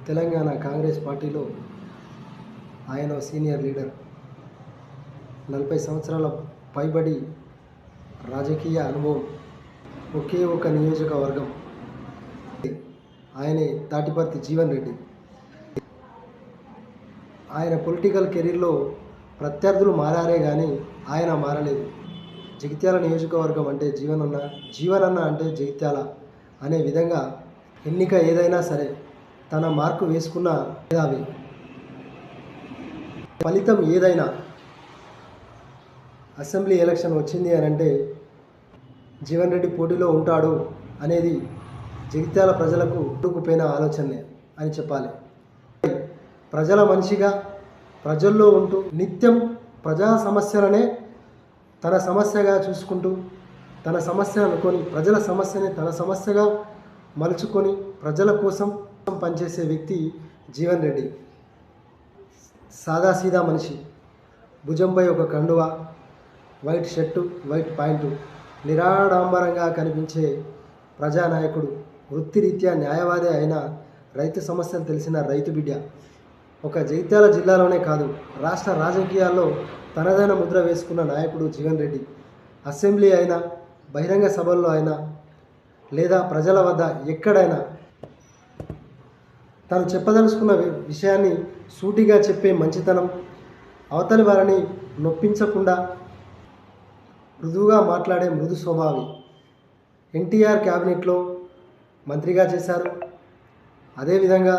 తెలంగాణ కాంగ్రెస్ పార్టీలో ఆయన senior leader. 40 సంవత్సరాల పైబడి రాజకీయ అనుభవం, ఒకే ఒక నియోజకవర్గం. ఆయనే తాటిపర్తి జీవన్ రెడ్డి. ఆయన పొలిటికల్ కెరీర్లో ప్రత్యర్థులు మారారే కానీ ఆయన మారలేదు. జగిత్యాల నియోజకవర్గం అంటే జీవనన్న అంటే జగిత్యాల అనే విధంగా ఎన్నిక ఏదైనా సరే తన మార్కు వేసుకున్న మేధావి. ఫలితం ఏదైనా అసెంబ్లీ ఎలక్షన్ వచ్చింది అని అంటే జీవన్ రెడ్డి పోటీలో ఉంటాడు అనేది జగిత్యాల ప్రజలకు ఉడుకుపోయిన ఆలోచనే అని చెప్పాలి. ప్రజల మనిషిగా ప్రజల్లో ఉంటూ నిత్యం ప్రజా సమస్యలనే తన సమస్యగా చూసుకుంటూ, తన సమస్య అనుకొని ప్రజల సమస్యని తన సమస్యగా మలుచుకొని ప్రజల కోసం పనిచేసే వ్యక్తి జీవన్ రెడ్డి. సాదాసీదా మనిషి, భుజంపై ఒక కండువా, వైట్ షర్టు, వైట్ ప్యాంటు, నిరాడంబరంగా కనిపించే ప్రజానాయకుడు, వృత్తిరీత్యా న్యాయవాది అయిన, రైతు సమస్యలు తెలిసిన రైతు బిడ్డ. ఒక జగిత్యాల జిల్లాలోనే కాదు, రాష్ట్ర రాజకీయాల్లో తనదైన ముద్ర వేసుకున్న నాయకుడు జీవన్ రెడ్డి. అసెంబ్లీ అయినా, బహిరంగ సభల్లో అయినా, లేదా ప్రజల వద్ద ఎక్కడైనా తను చెప్పదలుచుకున్న విషయాన్ని సూటిగా చెప్పే మంచితనం, అవతలి వారిని నొప్పించకుండా మృదువుగా మాట్లాడే మృదు స్వభావి. ఎన్టీఆర్ క్యాబినెట్లో మంత్రిగా చేశారు. అదేవిధంగా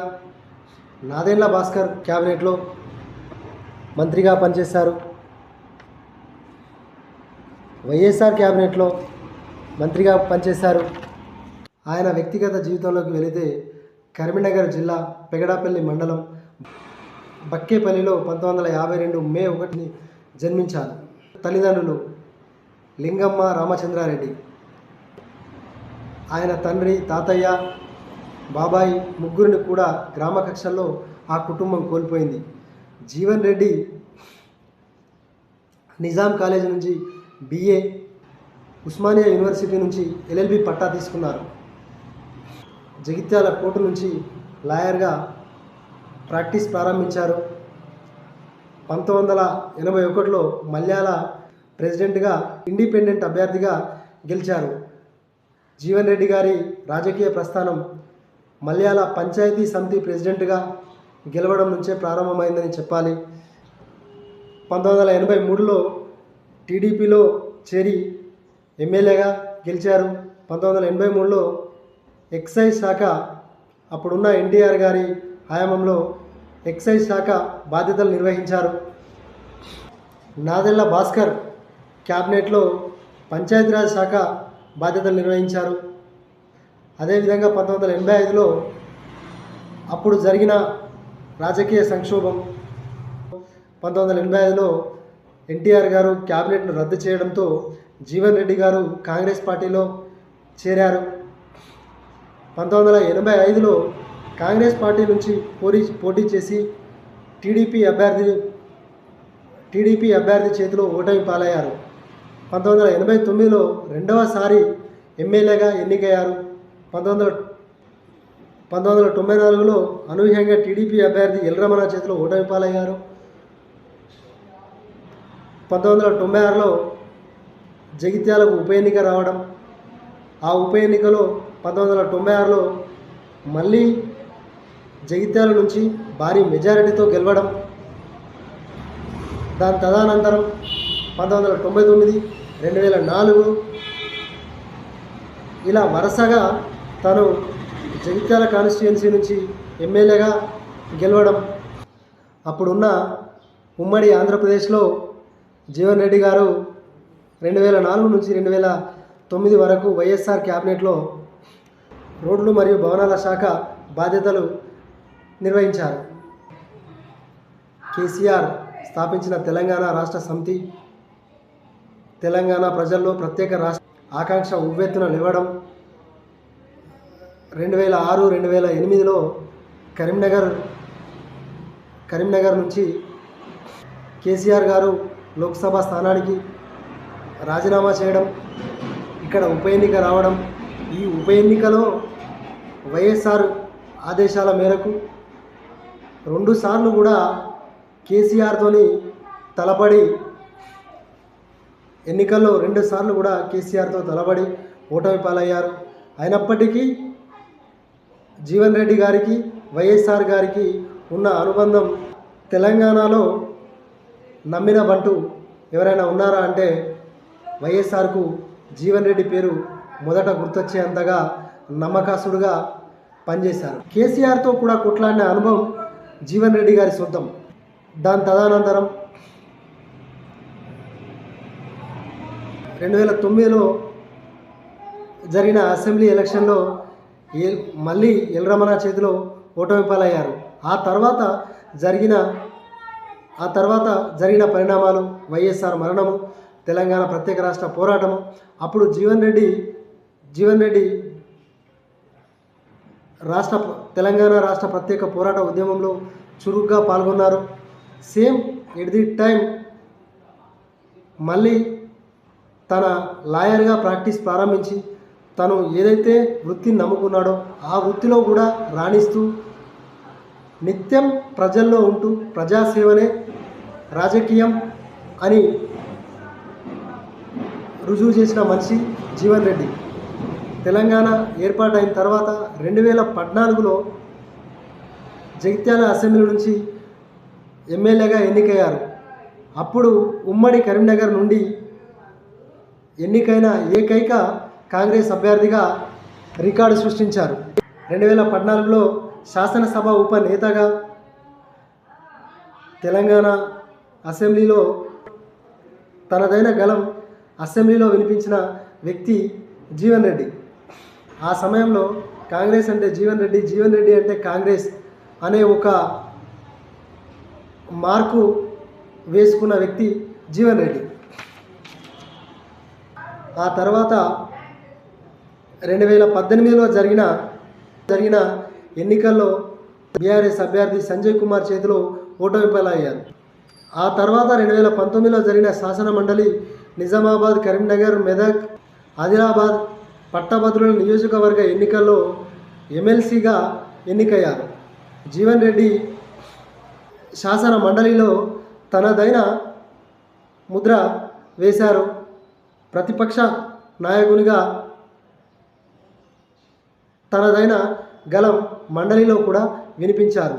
నాదెండ్ల భాస్కర్ క్యాబినెట్లో మంత్రిగా పనిచేశారు. వైఎస్ఆర్ క్యాబినెట్లో మంత్రిగా పనిచేశారు. ఆయన వ్యక్తిగత జీవితంలోకి వెళితే కరీంనగర్ జిల్లా పెగడాపల్లి మండలం బక్కేపల్లిలో 1952 మే 1 జన్మించారు. తల్లిదండ్రులు లింగమ్మ, రామచంద్రారెడ్డి. ఆయన తండ్రి, తాతయ్య, బాబాయి ముగ్గురిని కూడా గ్రామ కక్షల్లో ఆ కుటుంబం కోల్పోయింది. జీవన్ రెడ్డి నిజాం కాలేజీ నుంచి BA, ఉస్మానియా యూనివర్సిటీ నుంచి LLB పట్టా తీసుకున్నారు. జగిత్యాల కోర్టు నుంచి లాయర్గా ప్రాక్టీస్ ప్రారంభించారు. 1981లో మల్యాల ప్రెసిడెంట్గా ఇండిపెండెంట్ అభ్యర్థిగా గెలిచారు. జీవన్ రెడ్డి గారి రాజకీయ ప్రస్థానం మల్యాల పంచాయతీ సమితి ప్రెసిడెంట్గా గెలవడం నుంచే ప్రారంభమైందని చెప్పాలి. 1983లో టీడీపీలో చేరి ఎమ్మెల్యేగా గెలిచారు. 1983లో ఎక్సైజ్ శాఖ, అప్పుడున్న ఎన్టీఆర్ గారి హయాంలో ఎక్సైజ్ శాఖ బాధ్యతలు నిర్వహించారు. నాదెండ్ల భాస్కర్ క్యాబినెట్లో పంచాయతీరాజ్ శాఖ బాధ్యతలు నిర్వహించారు. అదేవిధంగా 1985లో అప్పుడు జరిగిన రాజకీయ సంక్షోభం, 1985లో ఎన్టీఆర్ గారు క్యాబినెట్ను రద్దు చేయడంతో జీవన్ రెడ్డి గారు కాంగ్రెస్ పార్టీలో చేరారు. 1985లో కాంగ్రెస్ పార్టీ నుంచి పోటీ చేసి టీడీపీ అభ్యర్థి చేతిలో ఓటమి పాలయ్యారు. 1989లో రెండవసారి ఎమ్మెల్యేగా ఎన్నికయ్యారు. 1994లో అనూహ్యంగా టీడీపీ అభ్యర్థి ఎల్రమణ చేతిలో ఓటమి పాలయ్యారు. 1996లో జగిత్యాలకు ఉప ఎన్నిక రావడం, ఆ ఉప ఎన్నికలో 1996లో మళ్ళీ జగిత్యాల నుంచి భారీ మెజారిటీతో గెలవడం. దాని తదనంతరం 1999, 2004 ఇలా వరుసగా తను జగిత్యాల కాన్స్టిట్యుయెన్సీ నుంచి ఎమ్మెల్యేగా గెలవడం. అప్పుడున్న ఉమ్మడి ఆంధ్రప్రదేశ్లో జీవన్ రెడ్డి గారు 2004 నుంచి 2009 వరకు వైఎస్ఆర్ క్యాబినెట్లో రోడ్లు మరియు భవనాల శాఖ బాధ్యతలు నిర్వహించారు. కేసీఆర్ స్థాపించిన తెలంగాణ రాష్ట్ర సమితి తెలంగాణ ప్రజల్లో ప్రత్యేక రాష్ట్ర ఆకాంక్ష ఉవ్వెత్తున లేవడం. 2006, 2008లో కరీంనగర్ నుంచి కేసీఆర్ గారు లోక్సభ స్థానానికి రాజీనామా చేయడం, ఇక్కడ ఉప ఎన్నిక రావడం. ఈ ఉప ఎన్నికలో వైఎస్ఆర్ ఆదేశాల మేరకు రెండుసార్లు కూడా కేసీఆర్తోని తలపడి ఎన్నికల్లో రెండుసార్లు కూడా కేసీఆర్తో తలబడి ఓటమి పాలయ్యారు. అయినప్పటికీ జీవన్ రెడ్డి గారికి వైఎస్ఆర్ గారికి ఉన్న అనుబంధం తెలంగాణలో నమ్మిన బంటూ ఎవరైనా ఉన్నారా అంటే వైఎస్ఆర్కు జీవన్ రెడ్డి పేరు మొదట గుర్తొచ్చేంతగా నమ్మకస్తుడుగా పనిచేశారు. కేసీఆర్తో కూడా కొట్లాడిన అనుభవం జీవన్ రెడ్డి గారి సొంతం. దాని తదనంతరం 2009లో జరిగిన అసెంబ్లీ ఎలక్షన్లో మళ్ళీ ఎల్రమణ చేతిలో ఓటమి పాలయ్యారు. ఆ తర్వాత జరిగిన పరిణామాలు, వైఎస్ఆర్ మరణము, తెలంగాణ ప్రత్యేక రాష్ట్ర పోరాటము, అప్పుడు జీవన్ రెడ్డి తెలంగాణ రాష్ట్ర ప్రత్యేక పోరాట ఉద్యమంలో చురుగ్గా పాల్గొన్నారు. సేమ్ ఎట్ ది టైం మళ్ళీ తన లాయర్గా ప్రాక్టీస్ ప్రారంభించి తను ఏదైతే వృత్తిని నమ్ముకున్నాడో ఆ వృత్తిలో కూడా రాణిస్తూ నిత్యం ప్రజల్లో ఉంటూ ప్రజాసేవనే రాజకీయం అని రుజువు చేసిన మనిషి జీవన్ రెడ్డి. తెలంగాణ ఏర్పాటైన తర్వాత 2014లో జగిత్యాల అసెంబ్లీ నుంచి ఎమ్మెల్యేగా ఎన్నికయ్యారు. అప్పుడు ఉమ్మడి కరీంనగర్ నుండి ఎన్నికైన ఏకైక కాంగ్రెస్ అభ్యర్థిగా రికార్డు సృష్టించారు. 2014లో శాసనసభ ఉపనేతగా తెలంగాణ అసెంబ్లీలో తనదైన గలం అసెంబ్లీలో వినిపించిన వ్యక్తి జీవన్ రెడ్డి. ఆ సమయంలో కాంగ్రెస్ అంటే జీవన్ రెడ్డి అంటే కాంగ్రెస్ అనే ఒక మార్కు వేసుకున్న వ్యక్తి జీవన్ రెడ్డి. ఆ తర్వాత 2018లో జరిగిన ఎన్నికల్లో బీఆర్ఎస్ అభ్యర్థి సంజయ్ కుమార్ చేతిలో ఓటమి పాలయ్యారు. ఆ తర్వాత 2019లో జరిగిన శాసన మండలి నిజామాబాద్, కరీంనగర్, మెదక్, ఆదిలాబాద్ పట్టభద్రుల నియోజకవర్గ ఎన్నికల్లో ఎమ్మెల్సీగా ఎన్నికయ్యారు. జీవన్ రెడ్డి శాసన మండలిలో తనదైన ముద్ర వేశారు. ప్రతిపక్ష నాయకునిగా తనదైన గలం మండలిలో కూడా వినిపించారు.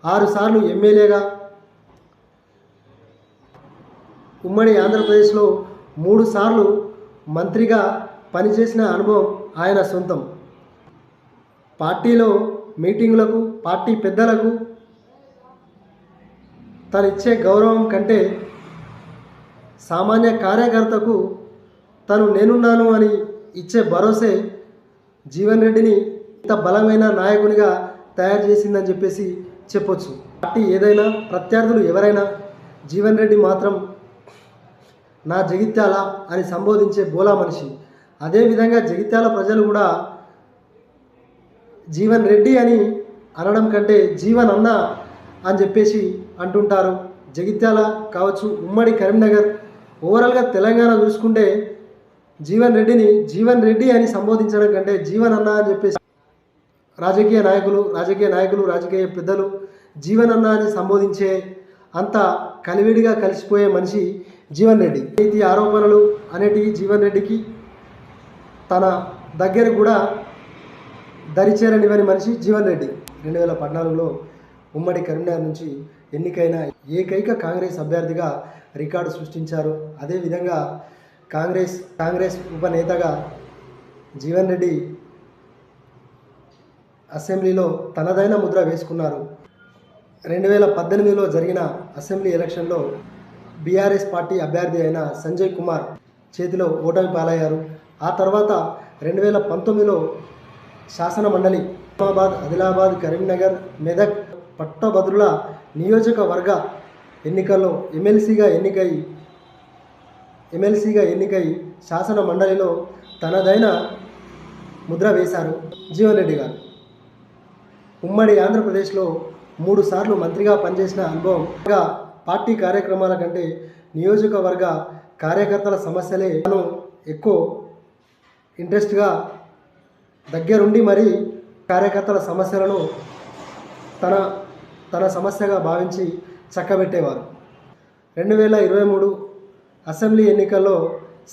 6 సార్లు ఎమ్మెల్యేగా, ఉమ్మడి ఆంధ్రప్రదేశ్లో 3 సార్లు మంత్రిగా పనిచేసిన అనుభవం ఆయన సొంతం. పార్టీలో మీటింగులకు, పార్టీ పెద్దలకు తనిచ్చే గౌరవం కంటే సామాన్య కార్యకర్తకు తను నేనున్నాను అని ఇచ్చే భరోసే జీవన్ రెడ్డిని ఇంత బలమైన నాయకునిగా తయారు చేసిందని చెప్పేసి చెప్పొచ్చు. పార్టీ ఏదైనా, ప్రత్యర్థులు ఎవరైనా జీవన్ రెడ్డి మాత్రం నా జగిత్యాల అని సంబోధించే బోలా మనిషి. అదేవిధంగా జగిత్యాల ప్రజలు కూడా జీవన్ రెడ్డి అని అనడం కంటే జీవన్ అన్న అని చెప్పేసి అంటుంటారు. జగిత్యాల కావచ్చు, ఉమ్మడి కరీంనగర్, ఓవరాల్గా తెలంగాణ చూసుకుంటే జీవన్ రెడ్డి అని సంబోధించడం కంటే జీవన్ అన్న అని చెప్పేసి రాజకీయ నాయకులు రాజకీయ పెద్దలు జీవన్ అన్న అని సంబోధించే అంత కలివిడిగా కలిసిపోయే మనిషి జీవన్ రెడ్డి. నీతి ఆరోపణలు అనేటివి జీవన్ రెడ్డికి తన దగ్గర కూడా దరిచేరనివని మనిషి జీవన్ రెడ్డి. 2014లో ఉమ్మడి కరీంనగర్ నుంచి ఎన్నికైన ఏకైక కాంగ్రెస్ అభ్యర్థిగా రికార్డు సృష్టించారు. అదేవిధంగా కాంగ్రెస్ ఉపనేతగా జీవన్ రెడ్డి అసెంబ్లీలో తనదైన ముద్ర వేసుకున్నారు. 2018లో జరిగిన అసెంబ్లీ ఎలక్షన్లో బీఆర్ఎస్ పార్టీ అభ్యర్థి అయిన సంజయ్ కుమార్ చేతిలో ఓటమి పాలయ్యారు. ఆ తర్వాత 2019లో శాసన మండలి నిజామాబాద్, ఆదిలాబాద్, కరీంనగర్, మెదక్ పట్టభద్రుల నియోజకవర్గ ఎన్నికల్లో ఎమ్మెల్సీగా ఎన్నికై శాసన మండలిలో తనదైన ముద్ర వేశారు జీవన్ రెడ్డి గారు. ఉమ్మడి ఆంధ్రప్రదేశ్లో 3 సార్లు మంత్రిగా పనిచేసిన అనుభవంగా పార్టీ కార్యక్రమాల కంటే నియోజకవర్గ కార్యకర్తల సమస్యలే తాను ఎక్కువ ఇంట్రెస్ట్గా దగ్గరుండి మరీ కార్యకర్తల సమస్యలను తన సమస్యగా భావించి చక్కబెట్టేవారు. 2023 అసెంబ్లీ ఎన్నికల్లో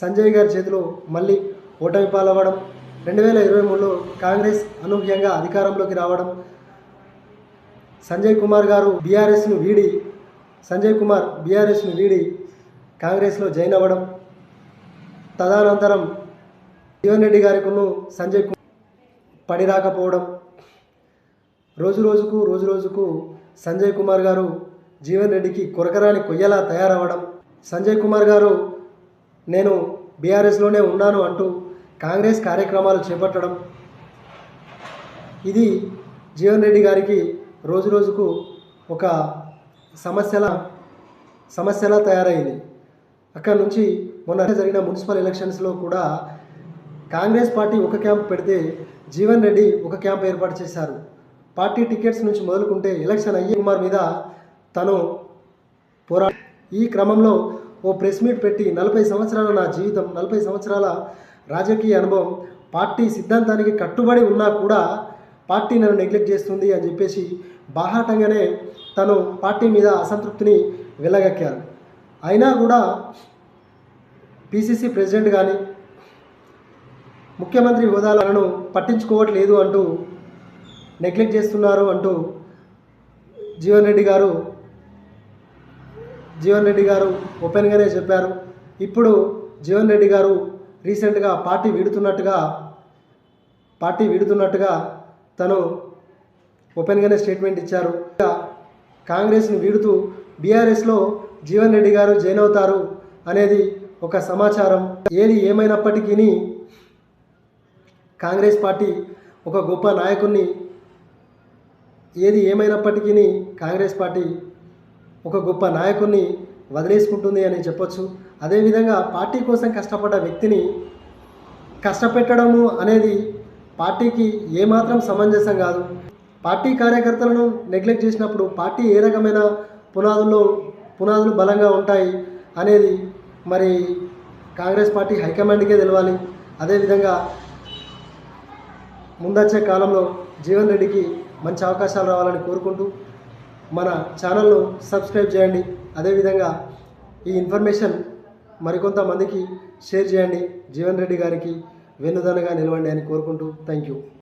సంజయ్ గారి చేతిలో మళ్ళీ ఓటమి పాలవ్వడం, 2023లో కాంగ్రెస్ అనూహ్యంగా అధికారంలోకి రావడం, సంజయ్ కుమార్ బీఆర్ఎస్ను వీడి కాంగ్రెస్లో జాయిన్ అవ్వడం, తదనంతరం జీవన్ రెడ్డి గారికును సంజయ్ కుమార్ పడి రాకపోవడం, రోజు రోజుకు సంజయ్ కుమార్ గారు జీవన్ రెడ్డికి కొరకరాని కొయ్యలా తయారవ్వడం, సంజయ్ కుమార్ గారు నేను బీఆర్ఎస్లోనే ఉన్నాను అంటూ కాంగ్రెస్ కార్యక్రమాలు చేపట్టడం, ఇది జీవన్ రెడ్డి గారికి రోజుకు ఒక సమస్యలా తయారైంది. అక్కడ నుంచి మొన్న జరిగిన మున్సిపల్ ఎలక్షన్స్లో కూడా కాంగ్రెస్ పార్టీ ఒక క్యాంప్ పెడితే జీవన్ రెడ్డి ఒక క్యాంప్ ఏర్పాటు చేశారు. పార్టీ టికెట్స్ నుంచి మొదలుకుంటే ఎలక్షన్ అయ్యే కుమార్ మీద తను ఈ క్రమంలో ఓ ప్రెస్ మీట్ పెట్టి 40 సంవత్సరాల నా జీవితం, 40 సంవత్సరాల రాజకీయ అనుభవం, పార్టీ సిద్ధాంతానికి కట్టుబడి ఉన్నా కూడా పార్టీ నన్ను నెగ్లెక్ట్ చేస్తుంది అని చెప్పేసి బాహాటంగానే తను పార్టీ మీద అసంతృప్తిని వెళ్ళగక్కారు. అయినా కూడా పిసిసి ప్రెసిడెంట్ కానీ ముఖ్యమంత్రి హోదాలను పట్టించుకోవట్లేదు అంటూ నెగ్లెక్ట్ చేస్తున్నారు అంటూ జీవన్ రెడ్డి గారు ఓపెన్గానే చెప్పారు. ఇప్పుడు జీవన్ రెడ్డి గారు రీసెంట్గా పార్టీ వీడుతున్నట్టుగా తను ఓపెన్గానే స్టేట్మెంట్ ఇచ్చారు. కాంగ్రెస్ని వీడుతూ బీఆర్ఎస్లో జీవన్ రెడ్డి గారు జాయిన్ అవుతారు అనేది ఒక సమాచారం. ఏది ఏమైనప్పటికీ కాంగ్రెస్ పార్టీ ఒక గొప్ప నాయకుడిని వదిలేసుకుంటుంది అని చెప్పొచ్చు. అదేవిధంగా పార్టీ కోసం కష్టపడ్డ వ్యక్తిని కష్టపెట్టడము అనేది పార్టీకి ఏమాత్రం సమంజసం కాదు. పార్టీ కార్యకర్తలను నెగ్లెక్ట్ చేసినప్పుడు పార్టీ ఏ రకమైన పునాదులు బలంగా ఉంటాయి అనేది మరి కాంగ్రెస్ పార్టీ హైకమాండ్కే తెలవాలి. అదేవిధంగా ముందొచ్చే కాలంలో జీవన్ రెడ్డికి మంచి అవకాశాలు రావాలని కోరుకుంటూ మన ఛానల్ను సబ్స్క్రైబ్ చేయండి. అదేవిధంగా ఈ ఇన్ఫర్మేషన్ మరికొంతమందికి షేర్ చేయండి. జీవన్ రెడ్డి గారికి వెన్నుదన్నుగా నిలవండి అని కోరుకుంటూ థ్యాంక్ యూ.